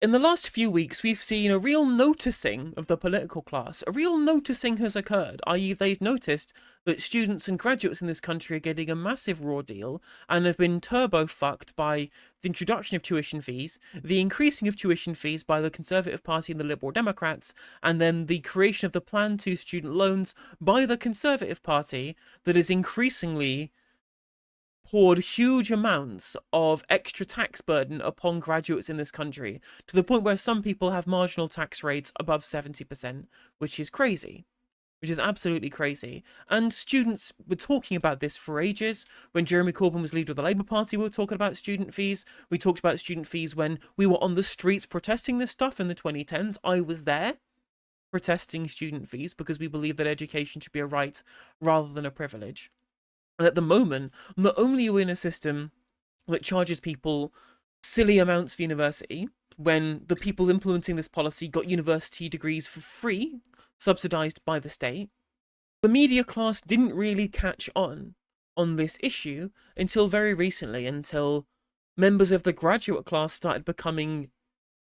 In the last few weeks, we've seen a real noticing of the political class. A real noticing has occurred, i.e. they've noticed that students and graduates in this country are getting a massive raw deal and have been turbo-fucked by the introduction of tuition fees, the increasing of tuition fees by the Conservative Party and the Liberal Democrats, and then the creation of the Plan 2 student loans by the Conservative Party that is increasingly poured huge amounts of extra tax burden upon graduates in this country, to the point where some people have marginal tax rates above 70%, which is crazy. Which is absolutely crazy. And students were talking about this for ages. When Jeremy Corbyn was leader of the Labour Party, we were talking about student fees. We talked about student fees when we were on the streets protesting this stuff in the 2010s. I was there protesting student fees because we believe that education should be a right rather than a privilege. And at the moment, not only are we in a system that charges people silly amounts for university, when the people implementing this policy got university degrees for free, subsidised by the state, the media class didn't really catch on this issue until very recently, until members of the graduate class started becoming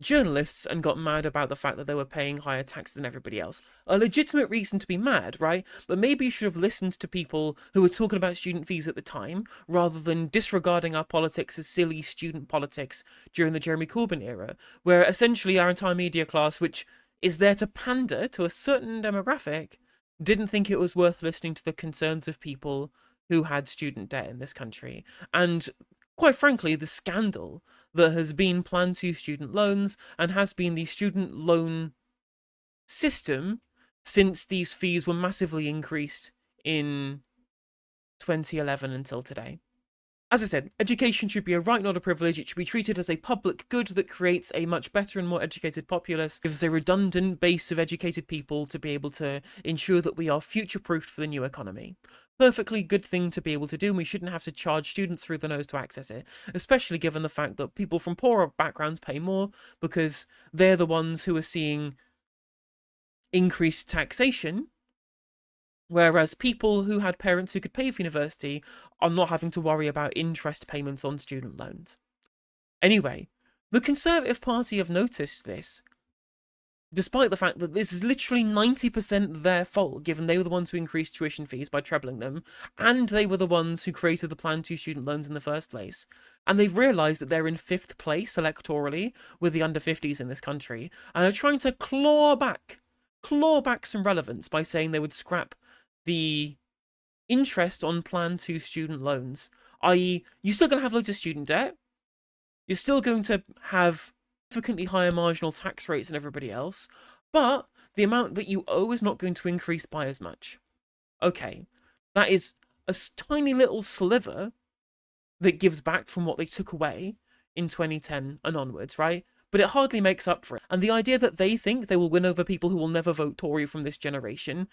journalists and got mad about the fact that they were paying higher tax than everybody else. A legitimate reason to be mad, right? But maybe you should have listened to people who were talking about student fees at the time, rather than disregarding our politics as silly student politics during the Jeremy Corbyn era, where essentially our entire media class, which is there to pander to a certain demographic, didn't think it was worth listening to the concerns of people who had student debt in this country. And quite frankly, the scandal that has been Plan 2 student loans and has been the student loan system since these fees were massively increased in 2011 until today. As I said, education should be a right, not a privilege. It should be treated as a public good that creates a much better and more educated populace, gives us a redundant base of educated people to be able to ensure that we are future-proofed for the new economy. Perfectly good thing to be able to do, and we shouldn't have to charge students through the nose to access it, especially given the fact that people from poorer backgrounds pay more because they're the ones who are seeing increased taxation, whereas people who had parents who could pay for university are not having to worry about interest payments on student loans. Anyway, the Conservative Party have noticed this, despite the fact that this is literally 90% their fault, given they were the ones who increased tuition fees by trebling them, and they were the ones who created the Plan 2 student loans in the first place. And they've realised that they're in 5th place electorally with the under 50s in this country, and are trying to claw back some relevance by saying they would scrap the interest on Plan 2 student loans, i.e. you're still going to have loads of student debt, you're still going to have significantly higher marginal tax rates than everybody else, but the amount that you owe is not going to increase by as much. Okay, that is a tiny little sliver that gives back from what they took away in 2010 and onwards, right? But it hardly makes up for it. And the idea that they think they will win over people who will never vote Tory from this generation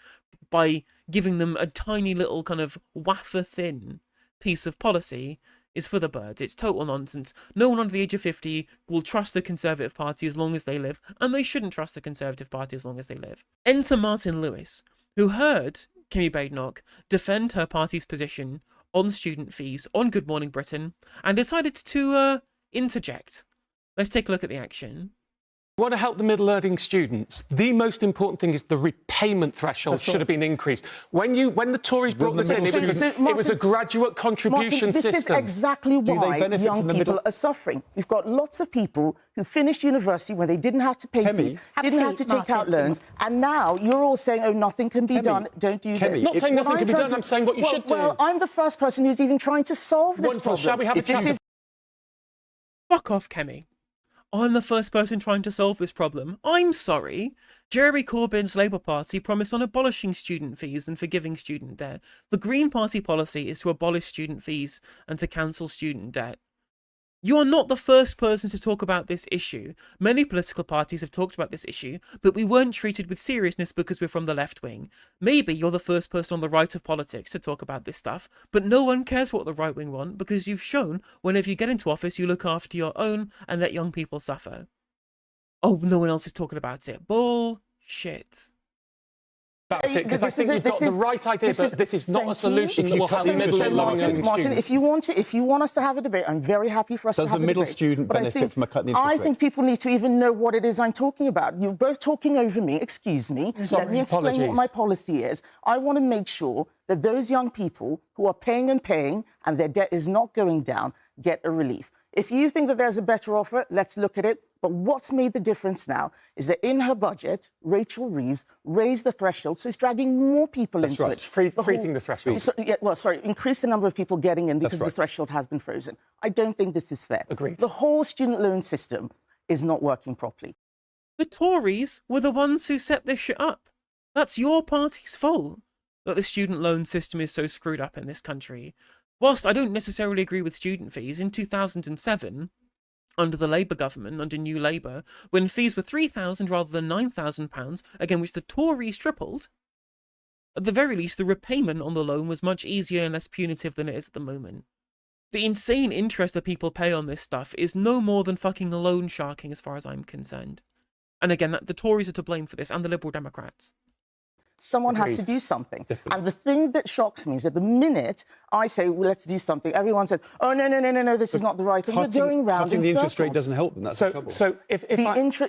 by giving them a tiny little kind of wafer-thin piece of policy is for the birds. It's total nonsense. No one under the age of 50 will trust the Conservative Party as long as they live, and they shouldn't trust the Conservative Party as long as they live. Enter Martin Lewis, who heard Kemi Badenoch defend her party's position on student fees on Good Morning Britain, and decided to interject. Let's take a look at the action. We want to help the middle-earning students. The most important thing is the repayment threshold should have been increased. When the Tories brought this in, it was a graduate contribution Martin, system. This is exactly why young people are suffering. We've got lots of people who finished university when they didn't have to pay fees, didn't have to take out loans, and now you're all saying, oh, nothing can be done, don't do this. I'm not saying nothing can be done, I'm saying what you should do. Well, I'm the first person who's even trying to solve this problem. Shall we have a chat? Fuck off, Kemi. I'm the first person trying to solve this problem. I'm sorry. Jeremy Corbyn's Labour Party promised on abolishing student fees and forgiving student debt. The Green Party policy is to abolish student fees and to cancel student debt. You are not the first person to talk about this issue. Many political parties have talked about this issue, but we weren't treated with seriousness because we're from the left wing. Maybe you're the first person on the right of politics to talk about this stuff, but no one cares what the right wing want because you've shown whenever you get into office you look after your own and let young people suffer. Oh, no one else is talking about it. Bullshit. about it, because I think you've got the right idea, but this is not a solution that will help middle and lower earning students. Martin, if you want us to have a debate, I'm very happy for us to have a debate. Does the middle student benefit from a cut in the interest rate? I think people need to even know what it is I'm talking about. You're both talking over me. Excuse me. Let me explain what my policy is. I want to make sure that those young people who are paying and their debt is not going down get a relief. If you think that there's a better offer, let's look at it. But what's made the difference now is that in her budget, Rachel Reeves raised the threshold, so it's dragging more people into it. Freezing the threshold. Increase the number of people getting in because the threshold has been frozen. I don't think this is fair. Agreed. The whole student loan system is not working properly. The Tories were the ones who set this shit up. That's your party's fault that the student loan system is so screwed up in this country. Whilst I don't necessarily agree with student fees, in 2007, under the Labour government, under New Labour, when fees were £3,000 rather than £9,000, again, which the Tories tripled, at the very least, the repayment on the loan was much easier and less punitive than it is at the moment. The insane interest that people pay on this stuff is no more than fucking loan sharking as far as I'm concerned. And again, the Tories are to blame for this, and the Liberal Democrats. Someone has to do something. Definitely. And the thing that shocks me is that the minute I say, well, let's do something, everyone says, oh, no, this is not the right thing. We're going round cutting in the interest circles. rate doesn't help them. That's the trouble. So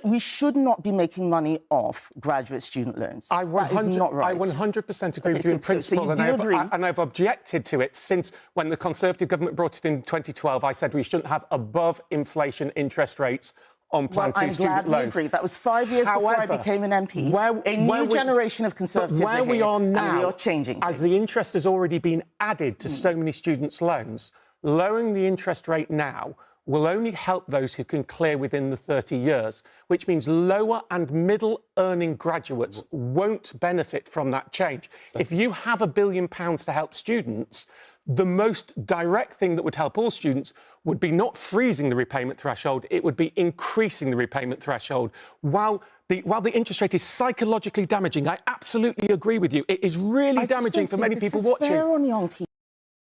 we should not be making money off graduate student loans. That is not right. I 100% agree with you in principle, and I've objected to it since when the Conservative government brought it in 2012. I said we shouldn't have above-inflation interest rates on Plan 2 student loans. We agree. That was 5 years before I became an MP. A new generation of Conservatives where we are now, and we are changing as the interest has already been added to so many students' loans, lowering the interest rate now will only help those who can clear within the 30 years, which means lower and middle earning graduates won't benefit from that change. If you have £1 billion to help students, the most direct thing that would help all students would be not freezing the repayment threshold, it would be increasing the repayment threshold. While the interest rate is psychologically damaging, I absolutely agree with you. It is really damaging for many people watching. Fair on young people.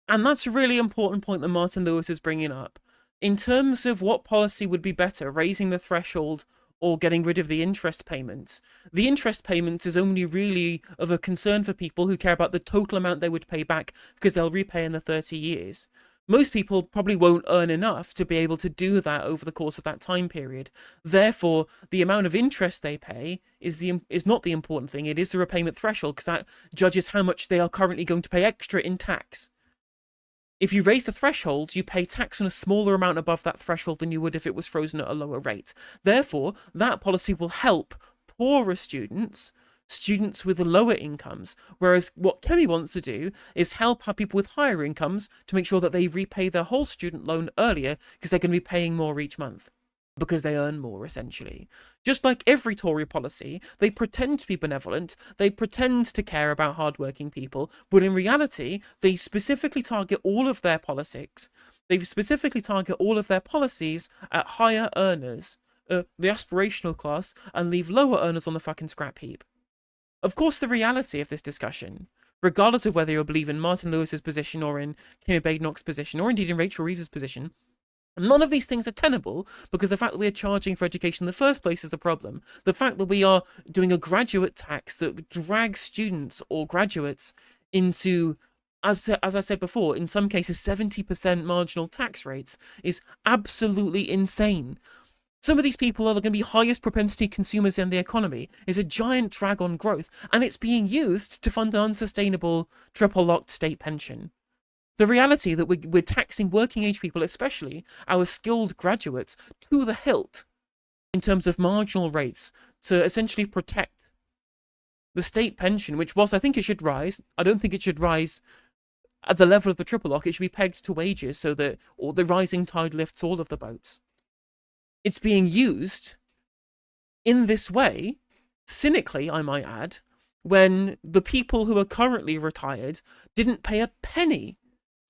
And that's a really important point that Martin Lewis is bringing up. In terms of what policy would be better, raising the threshold or getting rid of the interest payments is only really of a concern for people who care about the total amount they would pay back because they'll repay in the 30 years. Most people probably won't earn enough to be able to do that over the course of that time period. Therefore, the amount of interest they pay is not the important thing. It is the repayment threshold, because that judges how much they are currently going to pay extra in tax. If you raise the threshold, you pay tax on a smaller amount above that threshold than you would if it was frozen at a lower rate. Therefore, that policy will help poorer students with lower incomes, whereas what Kemi wants to do is help our people with higher incomes to make sure that they repay their whole student loan earlier because they're going to be paying more each month. Because they earn more, essentially. Just like every Tory policy, they pretend to be benevolent, they pretend to care about hardworking people, but in reality, they specifically target all of their policies. They specifically target all of their policies at higher earners, the aspirational class, and leave lower earners on the fucking scrap heap. Of course, the reality of this discussion, regardless of whether you believe in Martin Lewis's position or in Kemi Badenoch's position, or indeed in Rachel Reeves' position, none of these things are tenable because the fact that we are charging for education in the first place is the problem. The fact that we are doing a graduate tax that drags students or graduates into, as I said before, in some cases 70% marginal tax rates is absolutely insane. Some of these people are going to be highest propensity consumers in the economy. It's a giant drag on growth, and it's being used to fund an unsustainable triple-locked state pension. The reality that we're taxing working-age people, especially our skilled graduates, to the hilt in terms of marginal rates to essentially protect the state pension, which, whilst I think it should rise, I don't think it should rise at the level of the triple lock. It should be pegged to wages so that the rising tide lifts all of the boats. It's being used in this way, cynically, I might add, when the people who are currently retired didn't pay a penny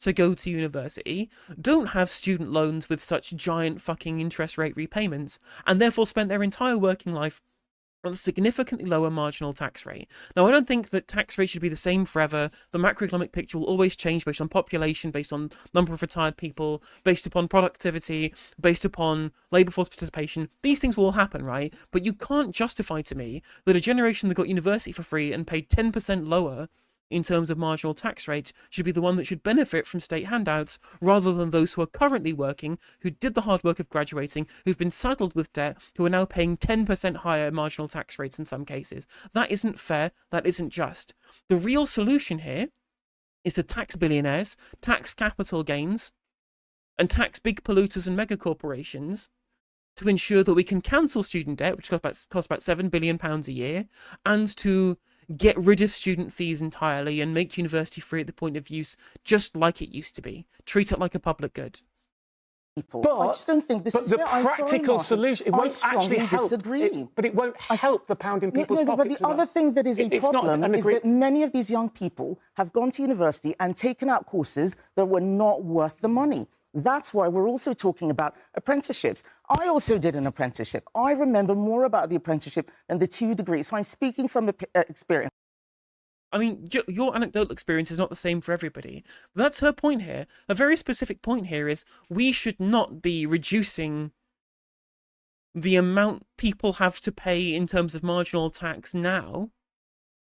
to go to university, don't have student loans with such giant fucking interest rate repayments, and therefore spent their entire working life a significantly lower marginal tax rate. Now, I don't think that tax rates should be the same forever. The macroeconomic picture will always change based on population, based on number of retired people, based upon productivity, based upon labour force participation. These things will all happen, right? But you can't justify to me that a generation that got university for free and paid 10% lower in terms of marginal tax rates should be the one that should benefit from state handouts rather than those who are currently working, who did the hard work of graduating, who've been saddled with debt, who are now paying 10% higher marginal tax rates in some cases. That isn't fair. That isn't just. The real solution here is to tax billionaires, tax capital gains, and tax big polluters and mega corporations to ensure that we can cancel student debt, which costs about £7 billion a year, and to get rid of student fees entirely and make university free at the point of use, just like it used to be. Treat it like a public good. But I just don't think this is the practical solution. It won't actually help. Disagree. But it won't help the pound in people's pockets. But the other thing that is a problem is that many of these young people have gone to university and taken out courses that were not worth the money. That's why we're also talking about apprenticeships. I also did an apprenticeship. I remember more about the apprenticeship than the 2 degrees. So I'm speaking from experience. I mean, your anecdotal experience is not the same for everybody. But that's her point here. A very specific point here is we should not be reducing the amount people have to pay in terms of marginal tax now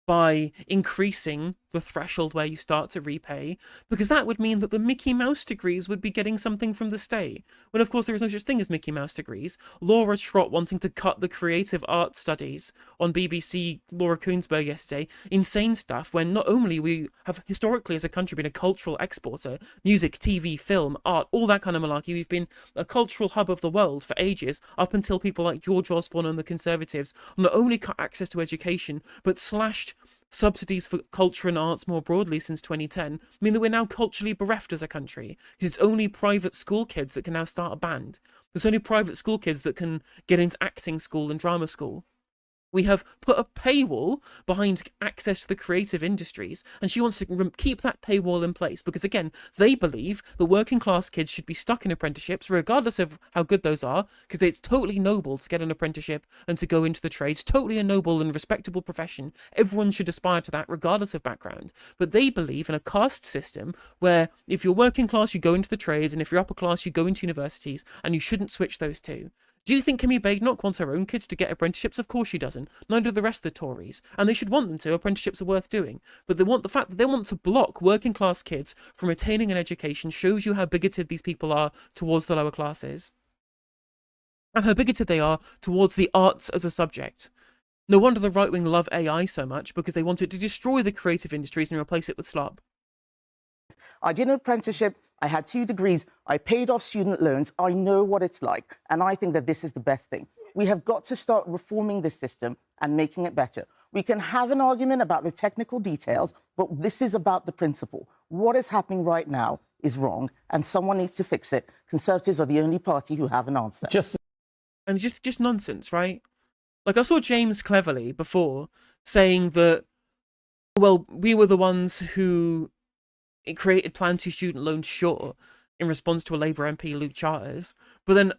by increasing the threshold where you start to repay, because that would mean that the Mickey Mouse degrees would be getting something from the state, when of course there is no such thing as Mickey Mouse degrees. Laura Trott wanting to cut the creative art studies on BBC Laura Koonsberg yesterday, insane stuff, when not only we have historically as a country been a cultural exporter, music, TV, film, art, all that kind of malarkey, we've been a cultural hub of the world for ages, up until people like George Osborne and the Conservatives not only cut access to education, but slashed subsidies for culture and arts more broadly since 2010 mean that we're now culturally bereft as a country, because it's only private school kids that can now start a band. There's only private school kids that can get into acting school and drama school. We have put a paywall behind access to the creative industries, and she wants to keep that paywall in place because, again, they believe that working class kids should be stuck in apprenticeships regardless of how good those are, because it's totally noble to get an apprenticeship and to go into the trades. Totally a noble and respectable profession. Everyone should aspire to that regardless of background. But they believe in a caste system where if you're working class, you go into the trades, and if you're upper class, you go into universities, and you shouldn't switch those two. Do you think Kemi Badenoch wants her own kids to get apprenticeships? Of course she doesn't. Neither do the rest of the Tories. And they should want them to. Apprenticeships are worth doing. But they want the fact that they want to block working class kids from attaining an education shows you how bigoted these people are towards the lower classes. And how bigoted they are towards the arts as a subject. No wonder the right wing love AI so much, because they want it to destroy the creative industries and replace it with slop. I did an apprenticeship. I had 2 degrees. I paid off student loans. I know what it's like. And I think that this is the best thing. We have got to start reforming this system and making it better. We can have an argument about the technical details, but this is about the principle. What is happening right now is wrong, and someone needs to fix it. Conservatives are the only party who have an answer. Just nonsense, right? Like, I saw James Cleverly before saying that, well, we were the ones who it created Plan 2 student loans, sure, in response to a Labour MP, Luke Charters, but then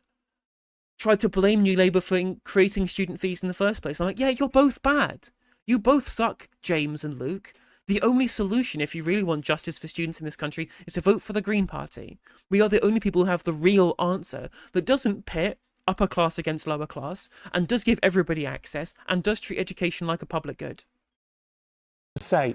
tried to blame New Labour for creating student fees in the first place. I'm like, yeah, you're both bad. You both suck, James and Luke. The only solution, if you really want justice for students in this country, is to vote for the Green Party. We are the only people who have the real answer that doesn't pit upper class against lower class, and does give everybody access, and does treat education like a public good. Say,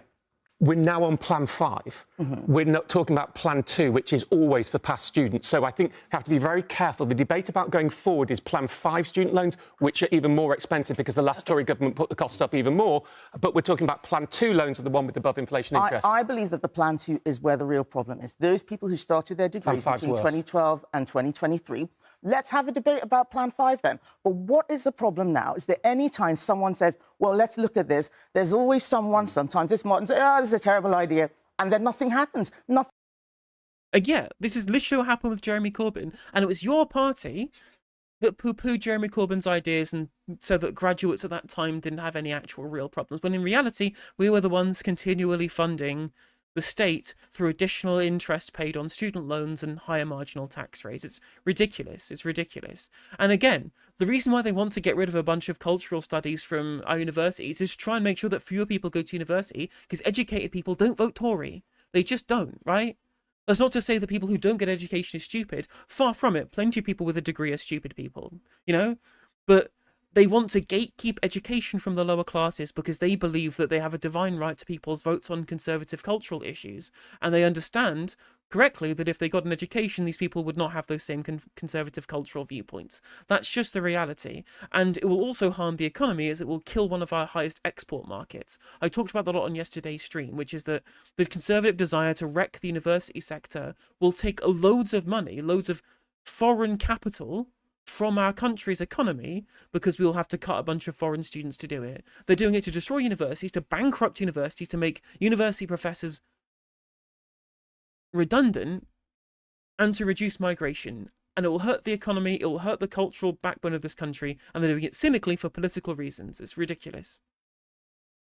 we're now on Plan 5. We're not talking about Plan 2, which is always for past students. So I think we have to be very careful. The debate about going forward is Plan 5 student loans, which are even more expensive because the last Tory government put the cost up even more. But we're talking about Plan 2 loans are the one with above inflation interest. I believe that the Plan 2 is where the real problem is. Those people who started their degrees between 2012 and 2023, let's have a debate about Plan 5 then. But what is the problem now is that any time someone says, well, let's look at this, there's always someone, sometimes it's Martin, say, oh, this is a terrible idea, and then nothing happens. Nothing. Yeah, this is literally what happened with Jeremy Corbyn, and it was your party that poo-pooed Jeremy Corbyn's ideas and said that graduates at that time didn't have any actual real problems, when in reality, we were the ones continually funding the state through additional interest paid on student loans and higher marginal tax rates. It's ridiculous. It's ridiculous. And again, the reason why they want to get rid of a bunch of cultural studies from our universities is to try and make sure that fewer people go to university, because educated people don't vote Tory. They just don't, right? That's not to say that people who don't get education are stupid. Far from it. Plenty of people with a degree are stupid people, you know? But they want to gatekeep education from the lower classes because they believe that they have a divine right to people's votes on conservative cultural issues. And they understand correctly that if they got an education, these people would not have those same conservative cultural viewpoints. That's just the reality. And it will also harm the economy, as it will kill one of our highest export markets. I talked about that a lot on yesterday's stream, which is that the conservative desire to wreck the university sector will take loads of money, loads of foreign capital from our country's economy, because we'll have to cut a bunch of foreign students to do it. They're doing it to destroy universities, to bankrupt universities, to make university professors redundant, and to reduce migration. And it will hurt the economy, it will hurt the cultural backbone of this country, and they're doing it cynically for political reasons. It's ridiculous.